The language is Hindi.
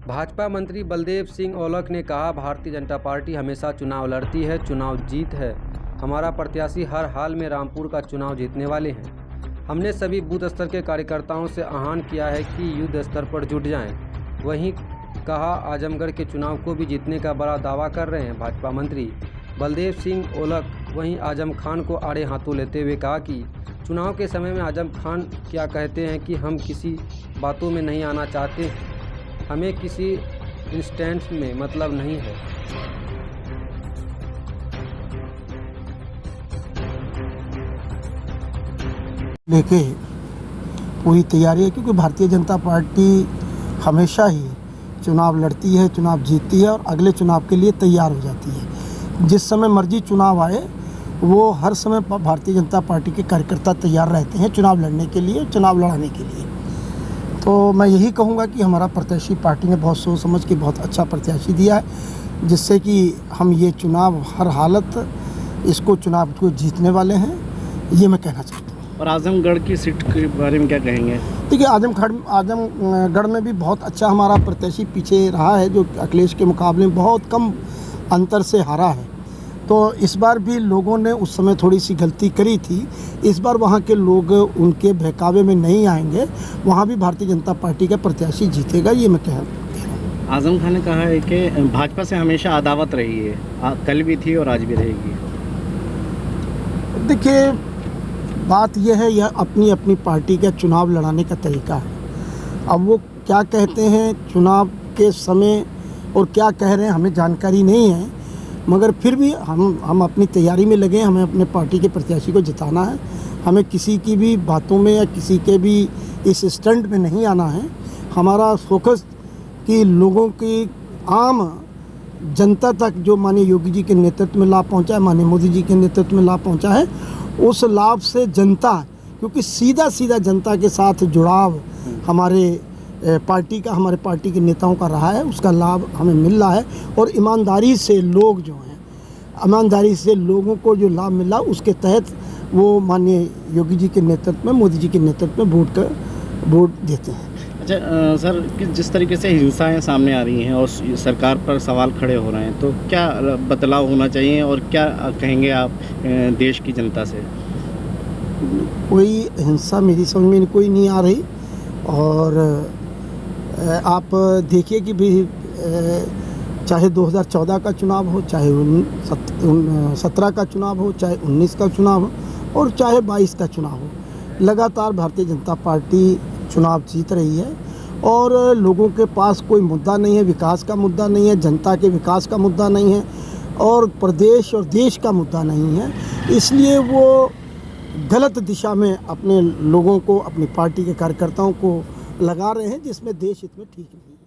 भाजपा मंत्री बलदेव सिंह औलख ने कहा, भारतीय जनता पार्टी हमेशा चुनाव लड़ती है, चुनाव जीत है। हमारा प्रत्याशी हर हाल में रामपुर का चुनाव जीतने वाले हैं। हमने सभी बूथ स्तर के कार्यकर्ताओं से आह्वान किया है कि युद्ध स्तर पर जुट जाएं। वहीं कहा, आजमगढ़ के चुनाव को भी जीतने का बड़ा दावा कर रहे हैं भाजपा मंत्री बलदेव सिंह औलख। वहीं आजम खान को आड़े हाथों लेते हुए कहा कि चुनाव के समय में आजम खान क्या कहते हैं कि हम किसी बातों में नहीं आना चाहते, हमें किसी इंस्टेंस में मतलब नहीं है। लेके पूरी तैयारी है, क्योंकि भारतीय जनता पार्टी हमेशा ही चुनाव लड़ती है, चुनाव जीतती है और अगले चुनाव के लिए तैयार हो जाती है। जिस समय मर्जी चुनाव आए, वो हर समय भारतीय जनता पार्टी के कार्यकर्ता तैयार रहते हैं चुनाव लड़ने के लिए, चुनाव लड़ाने के लिए। तो मैं यही कहूँगा कि हमारा प्रत्याशी पार्टी ने बहुत सोच समझ के बहुत अच्छा प्रत्याशी दिया है, जिससे कि हम ये चुनाव हर हालत इसको चुनाव को जीतने वाले हैं, ये मैं कहना चाहता हूँ। और आजमगढ़ की सीट के बारे में क्या कहेंगे? देखिए, आजमगढ़ में भी बहुत अच्छा हमारा प्रत्याशी पीछे रहा है, जो अखिलेश के मुकाबले में बहुत कम अंतर से हारा है। तो इस बार भी लोगों ने उस समय थोड़ी सी गलती करी थी। इस बार वहाँ के लोग उनके बहकावे में नहीं आएंगे, वहाँ भी भारतीय जनता पार्टी का प्रत्याशी जीतेगा, ये मैं कह रहा हूँ। आजम खान ने कहा है कि भाजपा से हमेशा अदावत रही है, कल भी थी और आज भी रहेगी। देखिए, बात यह है, यह अपनी अपनी पार्टी का चुनाव लड़ाने का तरीका है। अब वो क्या कहते हैं चुनाव के समय और क्या कह रहे हैं हमें जानकारी नहीं है, मगर फिर भी हम अपनी तैयारी में लगे हैं। हमें अपने पार्टी के प्रत्याशी को जिताना है। हमें किसी की भी बातों में या किसी के भी इस स्टंट में नहीं आना है। हमारा फोकस कि लोगों की आम जनता तक जो माननीय योगी जी के नेतृत्व में लाभ पहुंचा है, माननीय मोदी जी के नेतृत्व में लाभ पहुंचा है, उस लाभ से जनता, क्योंकि सीधा जनता के साथ जुड़ाव हमारे पार्टी के नेताओं का रहा है, उसका लाभ हमें मिल रहा है। और ईमानदारी से लोग जो हैं, ईमानदारी से लोगों को जो लाभ मिला, उसके तहत वो माननीय योगी जी के नेतृत्व में, मोदी जी के नेतृत्व में वोट देते हैं। अच्छा सर, जिस तरीके से हिंसाएं सामने आ रही हैं और सरकार पर सवाल खड़े हो रहे हैं, तो क्या बदलाव होना चाहिए और क्या कहेंगे आप देश की जनता से? कोई हिंसा मेरी समझ में कोई नहीं आ रही। और आप देखिए कि भी चाहे 2014 का चुनाव हो, चाहे 17 का चुनाव हो, चाहे 19 का चुनाव हो और चाहे 22 का चुनाव हो, लगातार भारतीय जनता पार्टी चुनाव जीत रही है। और लोगों के पास कोई मुद्दा नहीं है, विकास का मुद्दा नहीं है, जनता के विकास का मुद्दा नहीं है और प्रदेश और देश का मुद्दा नहीं है। इसलिए वो गलत दिशा में अपने लोगों को, अपनी पार्टी के कार्यकर्ताओं को लगा रहे हैं, जिसमें देश हित में ठीक नहीं है।